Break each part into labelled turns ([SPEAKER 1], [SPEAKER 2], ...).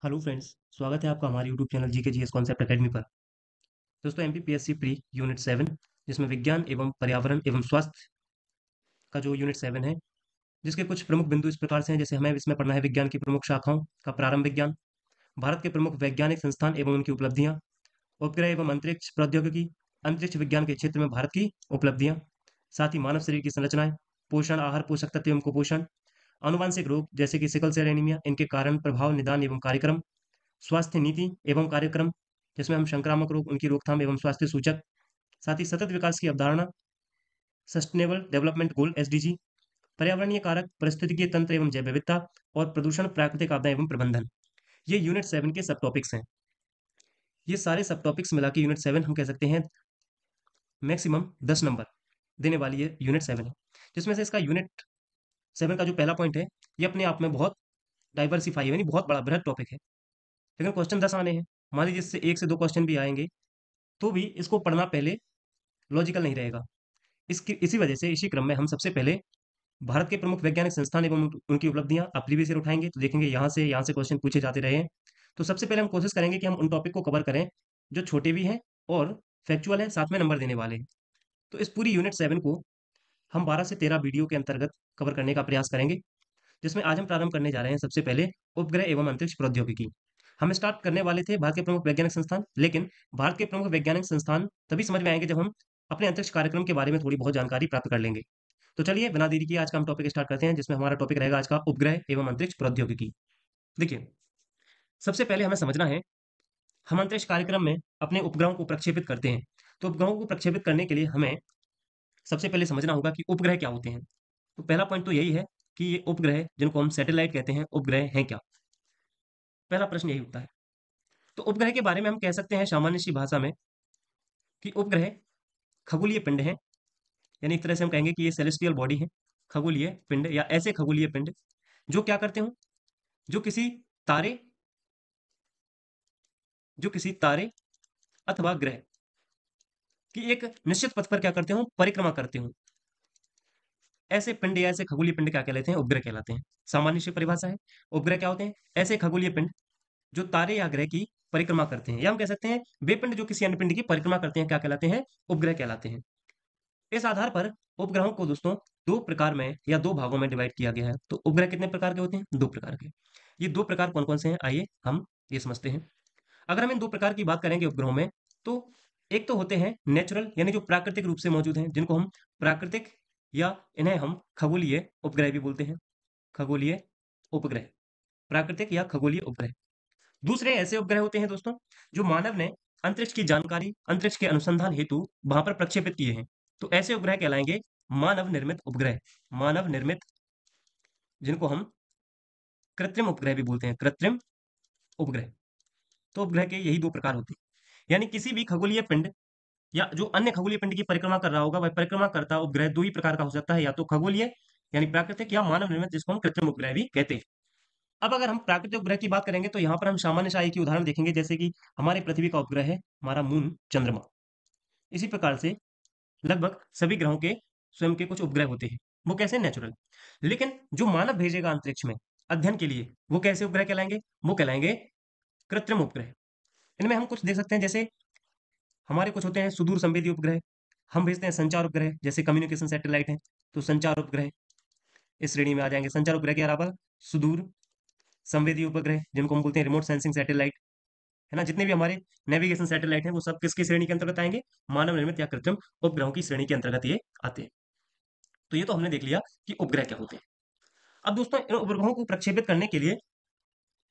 [SPEAKER 1] Hello friends, स्वागत है आपका हमारे YouTube channel GK GS concept academy पर। दोस्तों, एमपीपीएससी प्री यूनिट 7 जिसमें विज्ञान एवं पर्यावरण एवं स्वास्थ्य का जो यूनिट 7 है, जिसके कुछ प्रमुख बिंदु इस प्रकार से हैं। जैसे हमें इसमें पढ़ना है विज्ञान की प्रमुख शाखाओं का प्रारंभ विज्ञान, भारत के प्रमुख वैज्ञानिक संस्थान एवं उनकी उपलब्धियां, उपग्रह एवं अंतरिक्ष प्रौद्योगिकी, अंतरिक्ष विज्ञान के क्षेत्र में भारत की उपलब्धियां, साथ ही मानव शरीर की संरचनाएं, पोषण आहार, पोषक तत्व एवं कुपोषण, आनुवांशिक रोग जैसे कि सिकल सेल एनीमिया, इनके कारण, प्रभाव, निदान एवं कार्यक्रम, स्वास्थ्य नीति एवं कार्यक्रम, जिसमें हम संक्रामक रोग, उनकी रोकथाम एवं स्वास्थ्य सूचक, साथ ही सतत विकास की अवधारणा, सस्टेनेबल डेवलपमेंट गोल एसडीजी, पर्यावरणीय कारक, परिस्थितिकीय तंत्र एवं जैव विविधता, और प्रदूषण, प्राकृतिक आपदा एवं प्रबंधन। ये यूनिट 7 के सब टॉपिक्स हैं। ये सारे सब टॉपिक्स मिला के यूनिट 7 हम कह सकते हैं मैक्सिमम 10 नंबर देने वाली ये यूनिट 7 है। जिसमें से इसका यूनिट 7 का जो पहला पॉइंट है, ये अपने आप में बहुत डाइवर्सिफाई है, यानी बहुत बड़ा बृहद टॉपिक है। लेकिन क्वेश्चन 10 आने हैं, मान लीजिए इससे 1 से 2 क्वेश्चन भी आएंगे, तो भी इसको पढ़ना पहले लॉजिकल नहीं रहेगा। इसकी इसी वजह से इसी क्रम में हम सबसे पहले भारत के प्रमुख वैज्ञानिक संस्थान एवं उनकी उपलब्धियां आप प्रीवियस ईयर उठाएंगे, तो देखेंगे यहाँ से क्वेश्चन पूछे जाते रहे हैं। तो सबसे पहले हम कोशिश करेंगे कि हम उन टॉपिक को कवर करें जो छोटे भी हैं और फैक्चुअल है, साथ में नंबर देने वाले हैं। तो इस पूरी यूनिट 7 को हम 12 से 13 वीडियो के अंतर्गत कवर करने का प्रयास करेंगे, जिसमें आज हम प्रारंभ करने जा रहे हैं सबसे पहले उपग्रह एवं अंतरिक्ष प्रौद्योगिकी। हम स्टार्ट करने वाले थे भारत के प्रमुख वैज्ञानिक संस्थान, लेकिन भारत के प्रमुख वैज्ञानिक संस्थान तभी समझ में आएंगे जब हम अपने अंतरिक्ष कार्यक्रम के बारे में थोड़ी बहुत जानकारी प्राप्त कर लेंगे। तो चलिए बिना देरी किए आज का हम टॉपिक स्टार्ट करते हैं, जिसमें हमारा टॉपिक रहेगा आज का उपग्रह एवं अंतरिक्ष प्रौद्योगिकी। देखिए, सबसे पहले हमें समझना है, हम अंतरिक्ष कार्यक्रम में अपने उपग्रहों को प्रक्षेपित करते हैं। तो उपग्रहों को प्रक्षेपित करने के लिए हमें सबसे पहले समझना होगा कि उपग्रह क्या होते हैं। तो पहला पॉइंट तो यही है कि ये उपग्रह, जिनको हम सैटेलाइट कहते हैं, उपग्रह हैं क्या। पहला प्रश्न यही उठता है। तो उपग्रह के बारे में हम कह सकते हैं सामान्य सी भाषा में कि उपग्रह खगोलीय पिंड हैं। यानी एक तरह से हम कहेंगे कि ये सेलेस्टियल बॉडी है, खगोलीय पिंड या ऐसे खगोलीय पिंड जो क्या करते हो, जो किसी तारे जो किसी तारे अथवा ग्रह की एक निश्चित पथ पर क्या करते हो, परिक्रमा करते हो। ऐसे पिंड या ऐसे खगोलीय पिंड क्या कहलाते हैं, उपग्रह कहलाते हैं। सामान्य सी परिभाषा है, उपग्रह क्या होते हैं, ऐसे खगोलीय पिंड जो तारे या ग्रह की परिक्रमा करते हैं, या हम कह सकते हैं वे पिंड जो किसी अन्य पिंड की परिक्रमा करते हैं क्या कहलाते हैं, उपग्रह कहलाते हैं। इस आधार पर उपग्रहों को दोस्तों दो प्रकार में या दो भागों में डिवाइड किया गया है। तो उपग्रह कितने प्रकार के होते हैं, दो प्रकार के। ये दो प्रकार कौन कौन से हैं, आइए हम ये समझते हैं। अगर हम इन दो प्रकार की बात करेंगे उपग्रहों में, तो एक तो होते हैं नेचुरल, यानी जो प्राकृतिक रूप से मौजूद हैं, जिनको हम प्राकृतिक या इन्हें हम खगोलीय उपग्रह भी बोलते हैं। खगोलीय उपग्रह, प्राकृतिक या खगोलीय उपग्रह। दूसरे ऐसे उपग्रह होते हैं दोस्तों, जो मानव ने अंतरिक्ष की जानकारी, अंतरिक्ष के अनुसंधान हेतु वहां पर प्रक्षेपित किए हैं। तो ऐसे उपग्रह कहलाएंगे मानव निर्मित उपग्रह। मानव निर्मित, जिनको हम कृत्रिम उपग्रह भी बोलते हैं, कृत्रिम उपग्रह। तो उपग्रह के यही दो प्रकार होते हैं, यानी किसी भी खगोलीय पिंड या जो अन्य खगोलीय पिंड की परिक्रमा कर रहा होगा, वह परिक्रमा करता उपग्रह दो ही प्रकार का हो सकता है, या तो खगोलीय यानी प्राकृतिक, या मानव निर्मित, जिसको हम कृत्रिम उपग्रह भी कहते हैं। अब अगर हम प्राकृतिक उपग्रह की बात करेंगे, तो यहाँ पर हम सामान्य सा एक ही उदाहरण देखेंगे, जैसे कि हमारे पृथ्वी का उपग्रह है हमारा मून, चंद्रमा। इसी प्रकार से लगभग सभी ग्रहों के स्वयं के कुछ उपग्रह होते हैं। वो कैसे, नेचुरल। लेकिन जो मानव भेजेगा अंतरिक्ष में अध्ययन के लिए, वो कैसे उपग्रह कहलाएंगे, वो कहलाएंगे कृत्रिम उपग्रह। इनमें हम कुछ देख सकते हैं, जैसे हमारे कुछ होते हैं सुदूर संवेदी उपग्रह। हम भेजते हैं संचार उपग्रह, जैसे कम्युनिकेशन सैटेलाइट है, तो संचार उपग्रह इस श्रेणी में आ जाएंगे। संचार उपग्रह के अलावा सुदूर संवेदी उपग्रह, जिनको हम बोलते हैं रिमोट सेंसिंग सैटेलाइट, है ना। जितने भी हमारे नेविगेशन सैटेलाइट हैं, वो सब किसकी श्रेणी के अंतर्गत आएंगे, मानव निर्मित या कृत्रिम उपग्रहों की श्रेणी के अंतर्गत ये आते हैं। तो ये तो हमने देख लिया कि उपग्रह क्या होते हैं। अब दोस्तों, इन उपग्रहों को प्रक्षेपित करने के लिए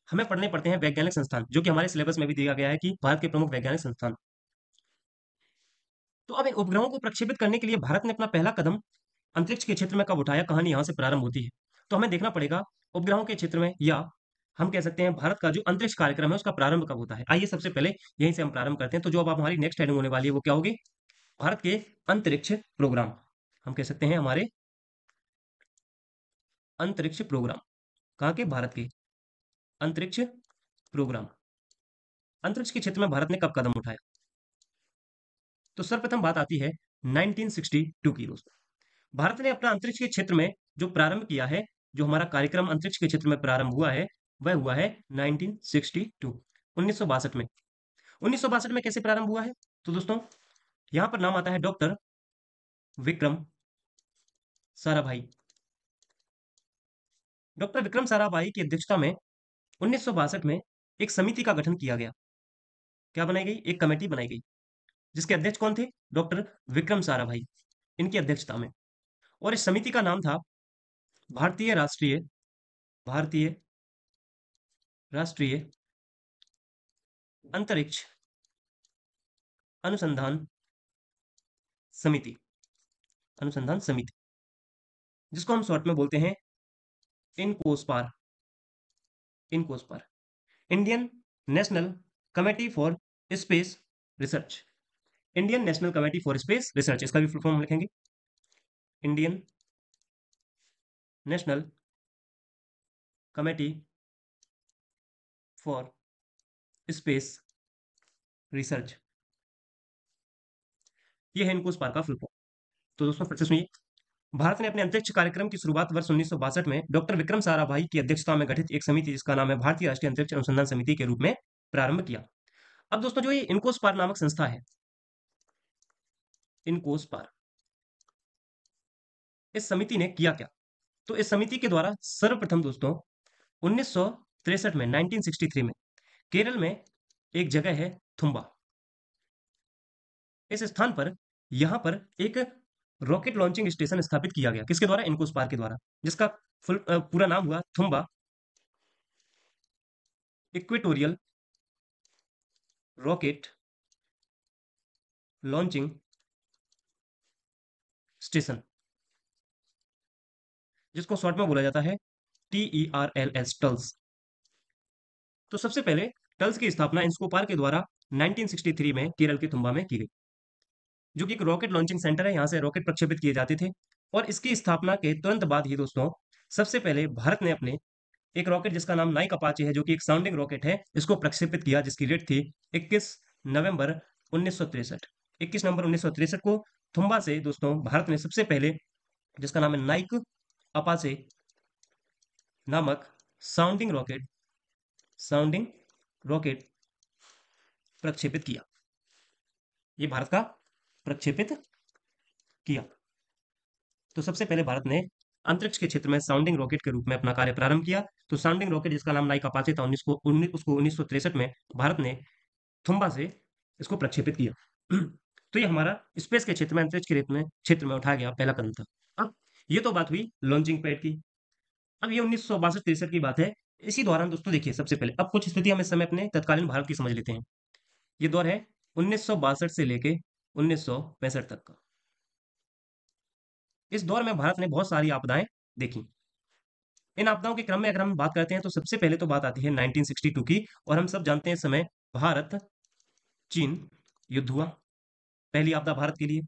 [SPEAKER 1] हमें पढ़ने पड़ते हैं वैज्ञानिक संस्थान, जो कि हमारे सिलेबस में भी दिया गया है कि भारत के प्रमुख वैज्ञानिक संस्थान। तो अब इन उपग्रहों को प्रक्षेपित करने के लिए भारत ने अपना पहला कदम अंतरिक्ष के क्षेत्र में कब उठाया, कहानी यहाँ से प्रारंभ होती है। तो हमें देखना पड़ेगा उपग्रहों के क्षेत्र में, या हम कह सकते हैं भारत का जो अंतरिक्ष कार्यक्रम है उसका प्रारंभ कब होता है। आइए सबसे पहले यहीं से हम प्रारंभ करते हैं। तो जो अब हमारी नेक्स्ट हेडिंग होने वाली है वो क्या होगी, भारत के अंतरिक्ष प्रोग्राम। हम कह सकते हैं हमारे अंतरिक्ष प्रोग्राम, कहाँ के, भारत के अंतरिक्ष प्रोग्राम। अंतरिक्ष के क्षेत्र में भारत ने कब कदम उठाया। तो सर्वप्रथम बात आती है 1962 की दोस्तों। भारत ने अपना अंतरिक्ष के क्षेत्र में जो प्रारंभ किया है, जो हमारा कार्यक्रम अंतरिक्ष के क्षेत्र में प्रारंभ हुआ है, वह हुआ है 1962, 1962 में। 1962 में कैसे प्रारंभ हुआ है? तो दोस्तों यहां पर नाम आता है डॉक्टर विक्रम साराभाई। डॉक्टर विक्रम साराभाई की अध्यक्षता में 1962 में एक समिति का गठन किया गया। क्या बनाई गई? एक कमेटी बनाई गई, जिसके अध्यक्ष कौन थे? डॉक्टर विक्रम साराभाई, इनकी अध्यक्षता में। और इस समिति का नाम था भारतीय राष्ट्रीय अंतरिक्ष अनुसंधान समिति, अनुसंधान समिति, जिसको हम शॉर्ट में बोलते हैं INCOSPAR. INCOSPAR, Indian National Committee for Space Research. Indian National Committee for Space Research, इसका भी फुल फॉर्म लिखेंगे, Indian National Committee for Space Research. ये है इनकोस्पार का फुल फॉर्म। तो दोस्तों फिर से सुनिए। भारत ने अपने अंतरिक्ष कार्यक्रम की शुरुआत वर्ष 1962 में डॉक्टर विक्रम साराभाई की अध्यक्षता में गठित एक समिति, जिसका नाम है भारतीय राष्ट्रीय अंतरिक्ष अनुसंधान समिति, के रूप में प्रारंभ किया। अब दोस्तों जो ये इनकोस्पार नामक संस्था है, इनकोस्पार, इस समिति ने किया क्या? तो इस समिति के द्वारा सर्वप्रथम दोस्तों 1963 में, 1963 में केरल में एक जगह है थुम्बा, इस स्थान पर, यहां पर एक रॉकेट लॉन्चिंग स्टेशन स्थापित किया गया। किसके द्वारा? इनकोस्पार के द्वारा, जिसका पूरा नाम हुआ Thumba equatorial rocket launching station, जिसको शॉर्ट में बोला जाता है TERLS, टल्स। तो सबसे पहले टल्स की स्थापना इंस्कोपार के द्वारा 1963 में केरल के तुम्बा में की गई, जो कि एक रॉकेट लॉन्चिंग सेंटर है। यहाँ से रॉकेट प्रक्षेपित किए जाते थे। और इसकी स्थापना के तुरंत बाद ही दोस्तों सबसे पहले भारत ने अपने एक रॉकेट, जिसका नाम नाइक अपाचे है, जो कि एक साउंडिंग रॉकेट है, इसको प्रक्षेपित किया, जिसकी डेट थी 21 नवंबर 1963। 21 नवंबर 1963 को थुम्बा से दोस्तों भारत ने सबसे पहले, जिसका नाम है नाइक अपाचे नामक साउंडिंग रॉकेट प्रक्षेपित किया। ये भारत का प्रक्षेपित किया। तो सबसे पहले भारत ने अंतरिक्ष के क्षेत्र में साउंडिंग रॉकेट के रूप में अपना कार्य प्रारंभ किया। तो साउंडिंग रॉकेट, जिसका नाम नाइक अपाचे था, उसको 1963 में भारत ने थुम्बा से इसको प्रक्षेपित किया। तो ये हमारा स्पेस के क्षेत्र में, अंतरिक्ष के क्षेत्र में उठाया गया पहला कदम था। अब ये तो बात हुई लॉन्चिंग पैड की। अब ये 1962-63 की बात है। इसी दौरान दोस्तों देखिए, सबसे पहले अब कुछ स्थिति हम इस समय अपने तत्कालीन भारत की समझ लेते हैं। ये दौर है 1962 से लेके 1965 तक का। इस दौर में भारत ने बहुत सारी आपदाएं देखी। इन आपदाओं के क्रम में अगर हम बात करते हैं, तो सबसे पहले तो बात आती है 1962 की। और हम सब जानते हैं, इस समय भारत चीन युद्ध हुआ, पहली आपदा भारत के लिए।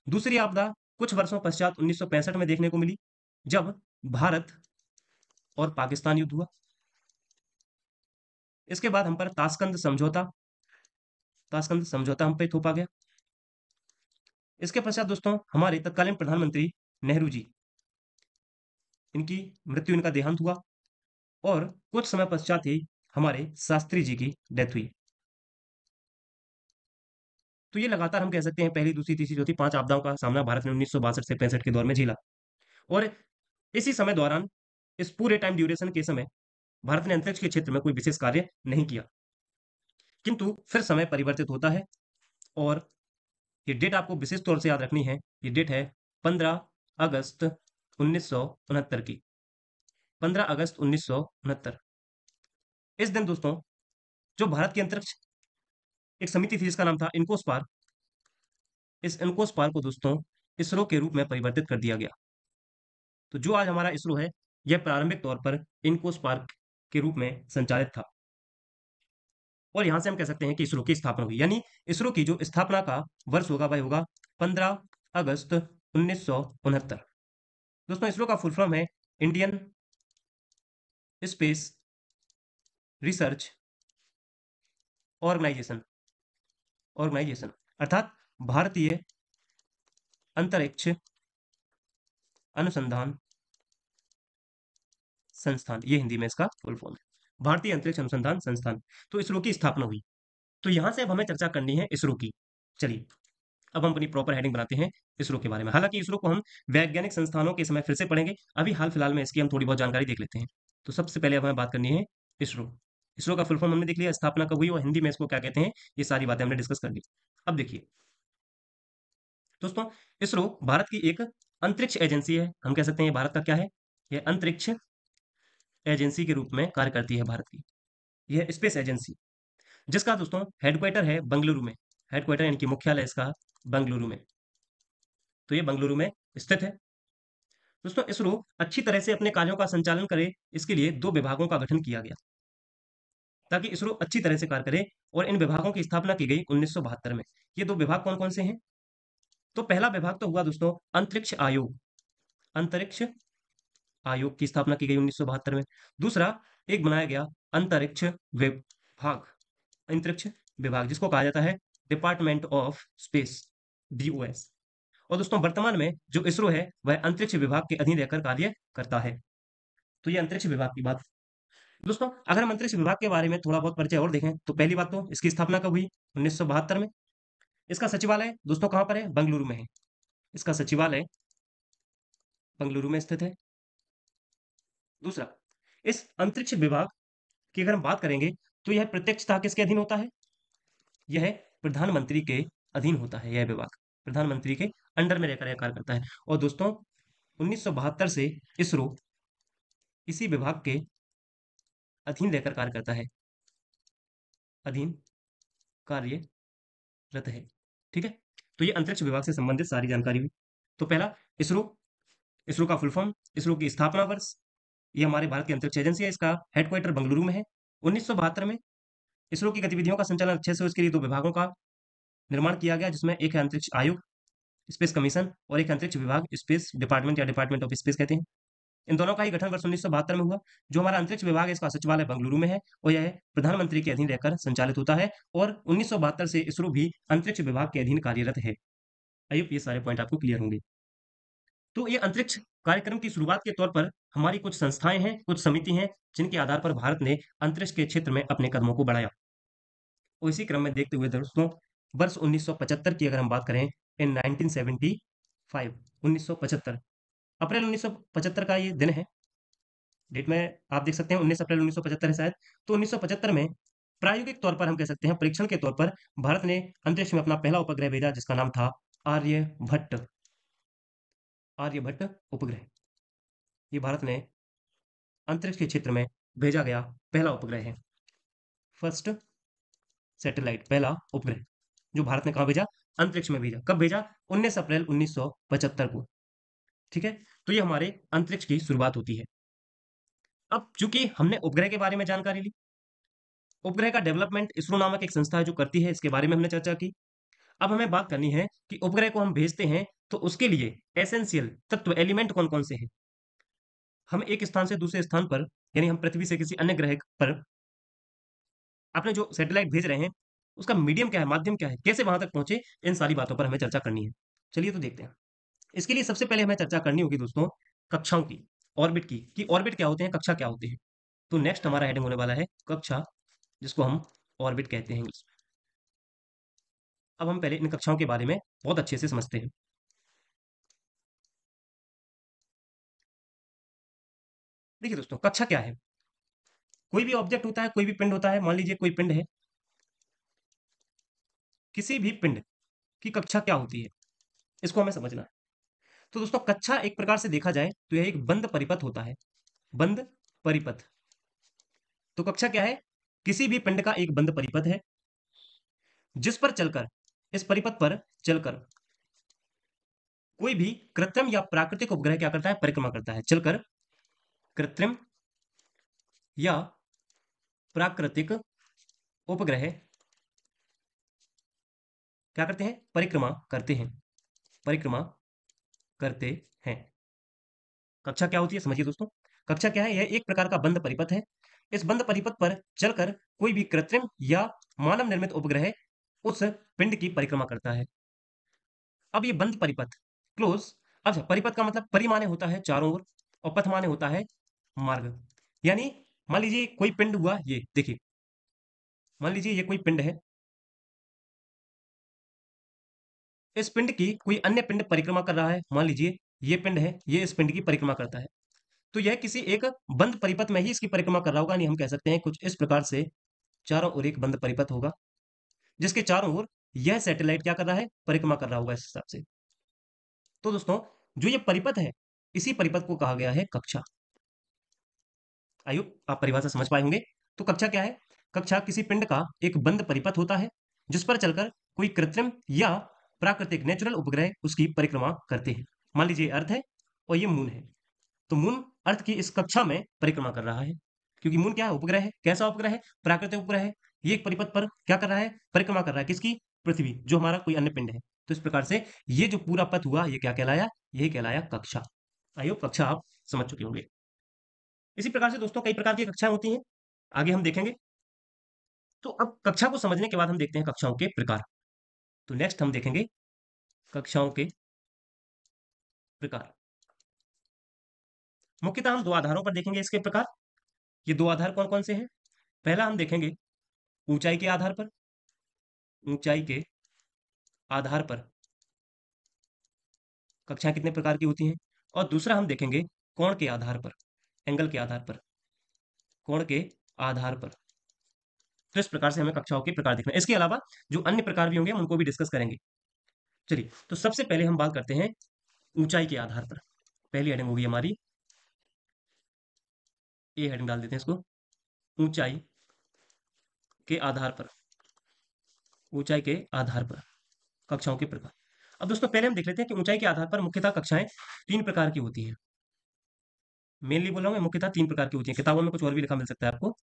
[SPEAKER 1] दूसरी आपदा कुछ वर्षों पश्चात 1965 में देखने को मिली, जब भारत और पाकिस्तान युद्ध हुआ। इसके बाद हम पर ताशकंद समझौता हम पे थोपा गया। इसके पश्चात दोस्तों हमारे तत्कालीन प्रधानमंत्री नेहरू जी, इनका देहांत हुआ। और कुछ समय पश्चात ही हमारे शास्त्री जी की डेथ हुई। तो ये लगातार हम कह सकते हैं पहली, दूसरी, तीसरी, चौथी, 5 आपदाओं का सामना भारत ने 1962 से 65 के दौर में झेला। और इसी समय दौरान, इस पूरे टाइम ड्यूरेशन के समय, भारत ने अंतरिक्ष के क्षेत्र में कोई विशेष कार्य नहीं किया। किंतु फिर समय परिवर्तित होता है, और ये डेट आपको विशेष तौर से याद रखनी है। ये डेट है 15 अगस्त 1969 की। 15 अगस्त 1969। इस दिन दोस्तों जो भारत की अंतरिक्ष एक समिति थी, जिसका नाम था इनकोस्पार, इस इनकोस्पार को दोस्तों इसरो के रूप में परिवर्तित कर दिया गया। तो जो आज हमारा इसरो है, यह प्रारंभिक तौर पर इनकोस्पार के रूप में संचालित था। और यहां से हम कह सकते हैं कि इसरो की स्थापना हुई, यानी इसरो की जो स्थापना का वर्ष होगा वह होगा 15 अगस्त 1969। दोस्तों इसरो का फुल फॉर्म है इंडियन स्पेस रिसर्च ऑर्गेनाइजेशन, अर्थात भारतीय अंतरिक्ष अनुसंधान संस्थान, ये हिंदी में इसका फुल फॉर्म है। भारतीय अंतरिक्ष अनुसंधान संस्थान। तो इसरो की स्थापना हुई। तो यहां से अब हमें चर्चा करनी है इसरो की। चलिए, अब हम अपनी प्रॉपर हेडिंग बनाते हैं इसरो के बारे में। हालांकि इसरो को हम वैज्ञानिक संस्थानों के समय फिर से पढ़ेंगे, अभी हाल फिलहाल में इसकी हम थोड़ी बहुत जानकारी देख लेते हैं। तो सबसे पहले अब हमें बात करनी है इसरो। इसरो का फुल फॉर्म हमने देख लिया, स्थापना कब हुई और हिंदी में इसको क्या कहते हैं, ये सारी बातें हमने डिस्कस कर ली। अब देखिए दोस्तों, इसरो भारत की एक अंतरिक्ष एजेंसी है। हम कह सकते हैं ये भारत का क्या है, यह अंतरिक्ष एजेंसी के रूप में कार्य करती है भारत की। यह स्पेस एजेंसी, जिसका दोस्तों हेडक्वार्टर है बेंगलुरु में। हेडक्वार्टर यानी कि मुख्यालय इसका बेंगलुरु में। तो ये बेंगलुरु में स्थित है। दोस्तों, इसरो अच्छी तरह से अपने कार्यों का संचालन करे, इसके लिए दो विभागों का गठन किया गया, ताकि इसरो अच्छी तरह से कार्य करे। और इन विभागों की स्थापना की गई 1972 में। ये दो विभाग कौन कौन से हैं? तो पहला विभाग तो हुआ दोस्तों अंतरिक्ष आयोग। अंतरिक्ष आयोग की स्थापना की गई 1972 में। दूसरा एक बनाया गया अंतरिक्ष विभाग, अंतरिक्ष विभाग, जिसको कहा जाता है डिपार्टमेंट ऑफ स्पेस, डीओएस। और दोस्तों वर्तमान में जो इसरो है वह अंतरिक्ष विभाग के अधीन रहकर कार्य करता है। तो ये अंतरिक्ष विभाग की बात। दोस्तों, अगर हम अंतरिक्ष विभाग के बारे में थोड़ा बहुत परिचय और देखें, तो पहली बात तो इसकी स्थापना कब हुई? 1972 में। इसका सचिवालय दोस्तों कहाँ पर है? बेंगलुरु में है। इसका सचिवालय बेंगलुरु में स्थित है। दूसरा, इस अंतरिक्ष विभाग की अगर हम बात करेंगे, तो यह प्रत्यक्षतः किसके अधीन होता है? यह प्रधानमंत्री के अधीन होता है। यह विभाग प्रधानमंत्री के अंडर में रहकर यह कार्य करता है। और दोस्तों 1972 से इसरो इसी विभाग के अधीन रहकर कार्य करता है, अधीन कार्यरत है। ठीक है, तो ये अंतरिक्ष विभाग से संबंधित सारी जानकारी हुई। तो पहला इसरो, इसरो का फुल फॉर्म, इसरो की स्थापना वर्ष, ये हमारे भारत की अंतरिक्ष एजेंसी है, इसका हेडक्वार्टर बेंगलुरु में है। 1972 में इसरो की गतिविधियों का संचालन अच्छे से हो, इसके लिए दो विभागों का निर्माण किया गया, जिसमें एक है अंतरिक्ष आयोग, स्पेस कमीशन, और एक अंतरिक्ष विभाग, स्पेस डिपार्टमेंट या डिपार्टमेंट ऑफ स्पेस कहते हैं। इन दोनों का ही गठन वर्ष 1972 में हुआ। जो हमारा अंतरिक्ष विभाग है, इसका सचिवालय बेंगलुरु में है और यह प्रधानमंत्री के अधीन रहकर संचालित होता है। और 1972 से इसरो भी अंतरिक्ष विभाग के अधीन कार्यरत है। आई होप ये सारे पॉइंट आपको क्लियर होंगे। तो ये अंतरिक्ष कार्यक्रम की शुरुआत के तौर पर हमारी कुछ संस्थाएं हैं, कुछ समिति हैं, जिनके आधार पर भारत ने अंतरिक्ष के क्षेत्र में अपने कदमों को बढ़ाया। और इसी क्रम में देखते हुए दोस्तों, वर्ष 1975 की अगर हम बात करें, इन 1975, 1975, अप्रैल 1975 का ये दिन है। डेट में आप देख सकते हैं 19 अप्रैल 1975 है शायद। तो 1975 में प्रायोगिक तौर पर हम कह सकते हैं, परीक्षण के तौर पर भारत ने अंतरिक्ष में अपना पहला उपग्रह भेजा, जिसका नाम था आर्यभट्ट। आर्यभट्ट उपग्रह, ये भारत ने अंतरिक्ष के क्षेत्र में भेजा गया पहला उपग्रह है। फर्स्ट सैटेलाइट, पहला उपग्रह जो भारत ने कहा भेजा? अंतरिक्ष में भेजा। कब भेजा? 19 अप्रैल 1975 को। ठीक है, तो ये हमारे अंतरिक्ष की शुरुआत होती है। अब चूंकि हमने उपग्रह के बारे में जानकारी ली, उपग्रह का डेवलपमेंट इसरो नामक एक संस्था है जो करती है, इसके बारे में हमने चर्चा की। अब हमें बात करनी है कि उपग्रह को हम भेजते हैं तो उसके लिए एसेंशियल तत्व, एलिमेंट कौन कौन से हैं। हम एक स्थान से दूसरे स्थान पर, यानी हम पृथ्वी से किसी अन्य ग्रह पर अपने जो सैटेलाइट भेज रहे हैं, उसका मीडियम क्या है, माध्यम क्या है, कैसे वहां तक पहुंचे, इन सारी बातों पर हमें चर्चा करनी है। चलिए तो देखते हैं। इसके लिए सबसे पहले हमें चर्चा करनी होगी दोस्तों कक्षाओं की, ऑर्बिट की, कि ऑर्बिट क्या होते हैं, कक्षा क्या होते हैं। तो नेक्स्ट हमारा हेडिंग होने वाला है कक्षा, जिसको हम ऑर्बिट कहते हैं इंग्लिश में। अब हम पहले इन कक्षाओं के बारे में बहुत अच्छे से समझते हैं। देखिए दोस्तों, कक्षा क्या है? कोई भी ऑब्जेक्ट होता है, कोई भी पिंड होता है, मान लीजिए कोई पिंड है, किसी भी पिंड की कक्षा क्या होती है, इसको हमें समझना है। तो दोस्तों कक्षा एक प्रकार से देखा जाए तो यह एक बंद परिपथ होता है, बंद परिपथ। तो कक्षा क्या है? किसी भी पिंड का एक बंद परिपथ है, जिस पर चलकर, इस परिपथ पर चलकर कोई भी कृत्रिम या प्राकृतिक उपग्रह क्या करता है? परिक्रमा करता है। चलकर कृत्रिम या प्राकृतिक उपग्रह क्या करते हैं? परिक्रमा करते हैं, परिक्रमा करते हैं। कक्षा क्या होती है, समझिए दोस्तों। कक्षा क्या है? यह एक प्रकार का बंद परिपथ है। इस बंद परिपथ पर चलकर कोई भी कृत्रिम या मानव निर्मित उपग्रह उस पिंड की परिक्रमा करता है। अब ये बंद परिपथ, क्लोज, अच्छा परिपथ का मतलब परि माने होता है चारों ओर, और पथ माने होता है मार्ग। यानी मान लीजिए कोई पिंड हुआ, ये देखिए, मान लीजिए ये कोई पिंड है, इस पिंड की कोई अन्य पिंड परिक्रमा कर रहा है। मान लीजिए ये पिंड है, ये इस पिंड की परिक्रमा करता है, तो यह किसी एक बंद परिपथ में ही इसकी परिक्रमा कर रहा होगा, यानी हम कह सकते हैं कुछ इस प्रकार से चारों ओर एक बंद परिपथ होगा, जिसके चारों ओर यह सैटेलाइट क्या कर रहा है, परिक्रमा कर रहा होगा इस हिसाब से। तो दोस्तों, जो ये परिपथ है, इसी परिपथ को कहा गया है कक्षा। आयु आप परिभाषा समझ पाए होंगे। तो कक्षा क्या है? कक्षा किसी पिंड का एक बंद परिपथ होता है, जिस पर चलकर कोई कृत्रिम या प्राकृतिक नेचुरल उपग्रह उसकी परिक्रमा करते हैं। मान लीजिए अर्थ है और ये मून है, तो मून अर्थ की इस कक्षा में परिक्रमा कर रहा है, क्योंकि मून क्या है, उपग्रह है। कैसा उपग्रह है? प्राकृतिक उपग्रह है। ये एक परिपथ पर क्या कर रहा है, परिक्रमा कर रहा है, किसकी? पृथ्वी, जो हमारा कोई अन्य पिंड है। तो इस प्रकार से ये जो पूरा पथ हुआ, ये क्या कहलाया? यही कहलाया कक्षा। आई होप कक्षा आप समझ चुके होंगे। इसी प्रकार से दोस्तों कई प्रकार की कक्षाएं होती हैं, आगे हम देखेंगे। तो अब कक्षा को समझने के बाद हम देखते हैं कक्षाओं के प्रकार। तो नेक्स्ट हम देखेंगे कक्षाओं के प्रकार। मुख्यतः हम दो आधारों पर देखेंगे इसके प्रकार। ये दो आधार कौन कौन से हैं? पहला हम देखेंगे ऊंचाई के आधार पर, ऊंचाई के आधार पर कक्षाएं कितने प्रकार की होती हैं। और दूसरा हम देखेंगे कोण के आधार पर, एंगल के आधार पर, कोण के आधार पर। तो इस प्रकार से हमें कक्षाओं के प्रकार देखना है। इसके अलावा जो अन्य प्रकार भी होंगे हम उनको भी डिस्कस करेंगे। चलिए, तो सबसे पहले हम बात करते हैं ऊंचाई के आधार पर। पहली हेडिंग होगी हमारी, ये हेडिंग डाल देते हैं इसको, ऊंचाई के आधार पर, ऊंचाई के आधार पर कक्षाओं के प्रकार। अब दोस्तों पहले हम देख लेते हैं कि ऊंचाई के आधार पर मुख्यतः कक्षाएं तीन प्रकार की होती हैं। मेनली बोल रहा हूं मैं, मुख्यतः तीन प्रकार की होती हैं, किताबों में कुछ और भी लिखा मिल सकता है आपको।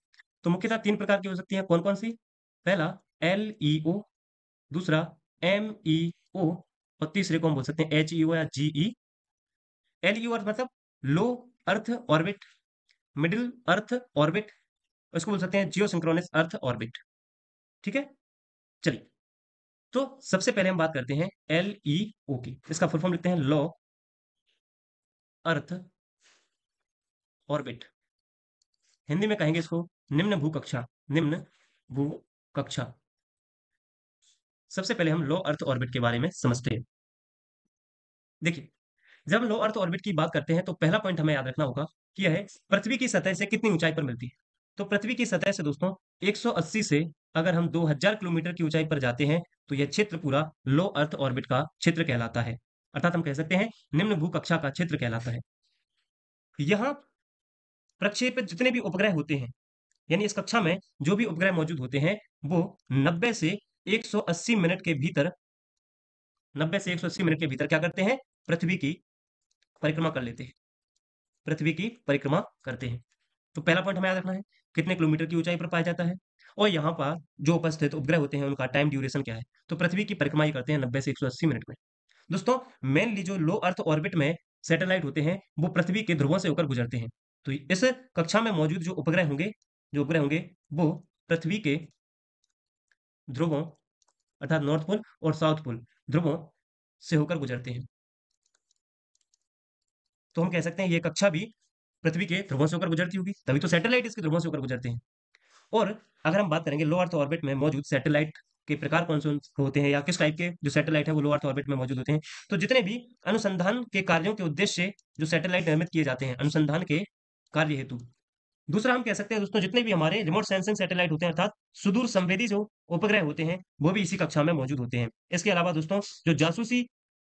[SPEAKER 1] तो मुख्यतः तीन प्रकार की हो सकती है। कौन कौन सी? पहला LEO, दूसरा MEO, और तीसरे को हम बोल सकते हैं HEO या GE। LEO अर्थ मतलब low earth orbit, middle earth orbit, इसको बोल सकते हैं जियो सिंक्रोनस अर्थ ऑर्बिट। ठीक है, चलिए, तो सबसे पहले हम बात करते हैं LEO की। इसका फुल फॉर्म लिखते हैं लो अर्थ ऑर्बिट। हिंदी में कहेंगे इसको निम्न भू कक्षा, निम्न भू कक्षा। सबसे पहले हम लो अर्थ ऑर्बिट के बारे में समझते हैं। देखिए, जब हम लो अर्थ ऑर्बिट की बात करते हैं तो पहला पॉइंट हमें याद रखना होगा कि यह पृथ्वी की सतह से कितनी ऊंचाई पर मिलती है। तो पृथ्वी की सतह से दोस्तों 180 से अगर हम 2000 किलोमीटर की ऊंचाई पर जाते हैं, तो यह क्षेत्र पूरा लो अर्थ ऑर्बिट का क्षेत्र कहलाता है, अर्थात हम कह सकते हैं निम्न भू कक्षा का क्षेत्र कहलाता है। यहाँ प्रक्षेपित जितने भी उपग्रह होते हैं, यानी इस कक्षा में जो भी उपग्रह मौजूद होते हैं, वो 90 से 180 मिनट के भीतर, 90 से 180 मिनट के भीतर क्या करते हैं, पृथ्वी की परिक्रमा कर लेते हैं, पृथ्वी की परिक्रमा करते हैं। तो पहला पॉइंट हमें याद रखना है, कितने किलोमीटर की ऊंचाई पर पाया जाता है, और यहाँ पर जो उपस्थित उपग्रह होते हैं उनका टाइम ड्यूरेशन क्या है। तो पृथ्वी की परिक्रमा ये करते हैं 90 से 180 मिनट में। दोस्तों, मेनली जो लो अर्थ ऑर्बिट में सैटेलाइट होते हैं, वो पृथ्वी के ध्रुवों से होकर गुजरते हैं। तो इस कक्षा में मौजूद जो उपग्रह होंगे, जो उपग्रह होंगे, वो पृथ्वी के ध्रुवों, अर्थात नॉर्थ पोल और साउथ पोल ध्रुवों से होकर गुजरते हैं। तो हम कह सकते हैं ये कक्षा भी पृथ्वी के ध्रुवों से होकर गुजरती होगी, तभी तो सैटेलाइट इसके ध्रुवों से होकर गुजरते हैं। और अगर हम बात करेंगे लो अर्थ ऑर्बिट में मौजूद सैटेलाइट के प्रकार कौन से होते हैं, या किस टाइप के जो सैटेलाइट है वो लो अर्थ ऑर्बिट में मौजूद होते हैं, तो जितने भी अनुसंधान के कार्यों के उद्देश्य से जो सैटेलाइट निर्मित किए जाते हैं अनुसंधान के कार्य हेतु। दूसरा हम कह सकते हैं दोस्तों, जितने भी हमारे रिमोट सेंसिंग सैटेलाइट होते हैं, अर्थात सुदूर संवेदी जो उपग्रह होते हैं, वो भी इसी कक्षा में मौजूद होते हैं। इसके अलावा दोस्तों, जो जासूसी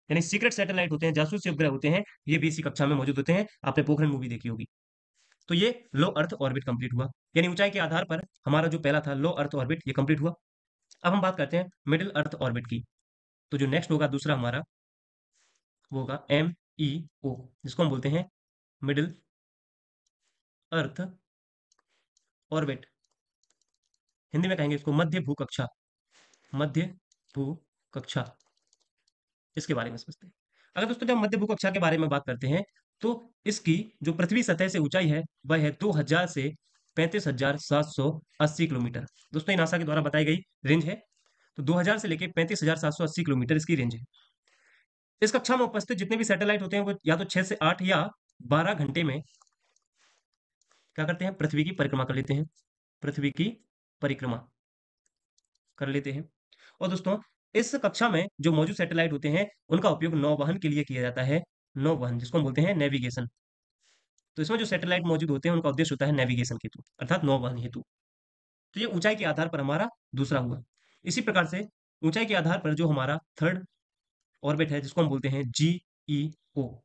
[SPEAKER 1] यानी सीक्रेट सैटेलाइट होते हैं, जासूसी उपग्रह होते हैं, ये भी इसी कक्षा में मौजूद होते हैं। आपने पोखरण मूवी देखी होगी। तो ये लो अर्थ ऑर्बिट कंप्लीट हुआ, यानी ऊंचाई के आधार पर हमारा जो पहला था लो अर्थ ऑर्बिट, ये कंप्लीट हुआ। अब हम बात करते हैं मिडिल अर्थ ऑर्बिट की। तो जो नेक्स्ट होगा दूसरा हमारा, वो होगा MEO, जिसको हम बोलते हैं मिडिल अर्थ ऑर्बिट। हिंदी में कहेंगे इसको मध्य भू कक्षा, मध्य भू कक्षा। इसके बारे में समझते हैं। अगर दोस्तों जब मध्य भू कक्षा के बारे में बात करते हैं, तो इसकी जो पृथ्वी सतह से ऊंचाई है वह है 2000 से 35,780 किलोमीटर। दोस्तों ये नासा के द्वारा बताई गई रेंज है। तो 2000 से लेकर 35,780 किलोमीटर इसकी रेंज है। इस कक्षा में उपस्थित जितने भी सैटेलाइट होते हैं वो या तो 6 से 8 या 12 घंटे में क्या करते हैं, पृथ्वी की परिक्रमा कर लेते हैं, पृथ्वी की परिक्रमा कर लेते हैं। और दोस्तों, इस कक्षा में जो मौजूद सैटेलाइट होते हैं, उनका उपयोग नौवहन के लिए किया जाता है। नौवहन, जिसको हम बोलते हैं नेविगेशन। तो इसमें जो सैटेलाइट मौजूद होते हैं, उनका उद्देश्य होता है नेविगेशन हेतु, अर्थात नौवहन हेतु। तो ये ऊंचाई के आधार पर हमारा दूसरा हुआ। इसी प्रकार से ऊंचाई के आधार पर जो हमारा थर्ड ऑर्बिट है, जिसको हम बोलते हैं GEO,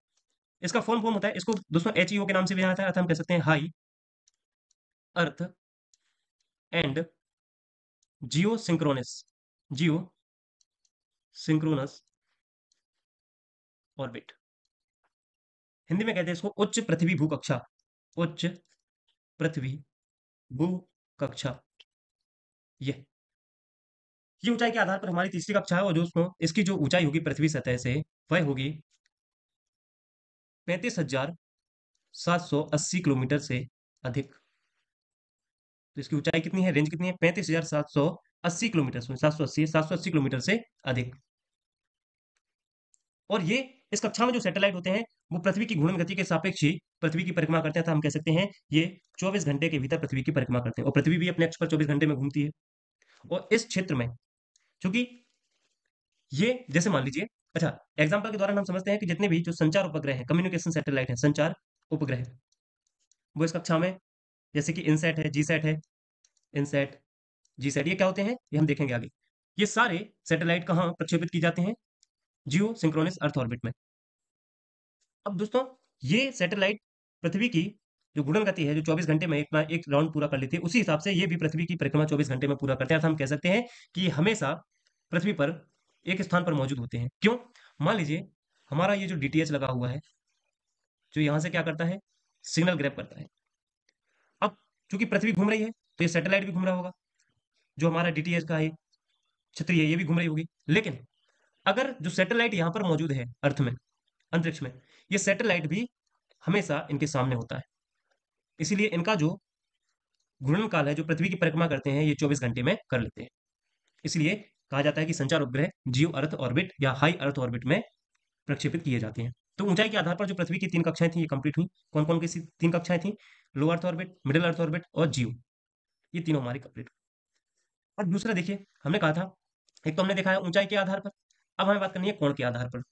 [SPEAKER 1] इसका फुल फॉर्म होता है, इसको दोस्तों HEO के नाम से भी जाना जाता है, अर्थात हम कह सकते हैं high earth and Jio synchronous, Jio synchronous orbit. Hindi में कहते हैं इसको उच्च पृथ्वी भू कक्षा, उच्च पृथ्वी भू कक्षा। ये ऊंचाई के आधार पर हमारी तीसरी कक्षा है, और दोस्तों इसकी जो ऊंचाई होगी पृथ्वी सतह से, वह होगी 35,780 किलोमीटर से अधिक। तो इसकी ऊंचाई कितनी है, रेंज कितनी है, 35,780 किलोमीटर, 780 किलोमीटर से अधिक। और ये इस कक्षा में जो सैटेलाइट होते हैं, वो पृथ्वी की घूर्णन गति के सापेक्ष ही पृथ्वी की परिक्रमा करते हैं, तो हम कह सकते हैं ये 24 घंटे के भीतर पृथ्वी की परिक्रमा करते हैं, और पृथ्वी भी अपने अक्ष पर 24 घंटे में घूमती है। और इस क्षेत्र में, चूंकि ये जैसे मान लीजिए, अच्छा, एग्जाम्पल के दौरान हम समझते हैं कि जितने भी जो संचार उपग्रह हैं, कम्युनिकेशन सैटेलाइट हैं, संचार उपग्रह, वो इस कक्षा में, जैसे कि इनसैट है, जीसैट है, इनसैट, जीसैट, ये क्या होते हैं, ये हम देखेंगे आगे। ये सारे सैटेलाइट कहाँ प्रक्षेपित की जाते हैं, जियो सिंक्रोनस अर्थ ऑर्बिट में। अब दोस्तों, ये सैटेलाइट पृथ्वी की जो घूर्णन गति है, जो 24 घंटे में अपना एक राउंड पूरा कर लेती है, उसी हिसाब से ये भी पृथ्वी की परिक्रमा 24 घंटे में पूरा करते हैं। अर्थात हम कह सकते हैं कि ये हमेशा पृथ्वी पर एक स्थान पर मौजूद होते हैं। क्यों? मान लीजिए हमारा ये जो DTH लगा हुआ है, जो यहाँ से क्या करता है, सिग्नल ग्रैब करता है। अब चूंकि पृथ्वी घूम रही है, तो ये सैटेलाइट भी घूम रहा होगा, जो हमारा DTH का है छतरी है, ये भी घूम रही होगी। लेकिन अगर जो सैटेलाइट यहाँ पर मौजूद है अर्थ में, अंतरिक्ष में, ये सैटेलाइट भी हमेशा इनके सामने होता है। इसीलिए इनका जो घूर्णन काल है, जो पृथ्वी की परिक्रमा करते हैं, ये 24 घंटे में कर लेते हैं। इसलिए कहा जाता है कि संचार उपग्रह जियो अर्थ ऑर्बिट या हाई अर्थ ऑर्बिट में प्रक्षेपित किए जाते हैं। तो ऊंचाई के आधार पर जो पृथ्वी की 3 कक्षाएं थी, ये कंप्लीट हुई। कौन कौन की 3 कक्षाएं थी, low earth orbit, middle earth orbit और जियो, ये तीनों हमारी कंप्लीट हुई। और दूसरा देखिए, हमने कहा था, एक तो हमने देखा है ऊंचाई के आधार पर, अब हमें बात करनी है कोण के आधार पर।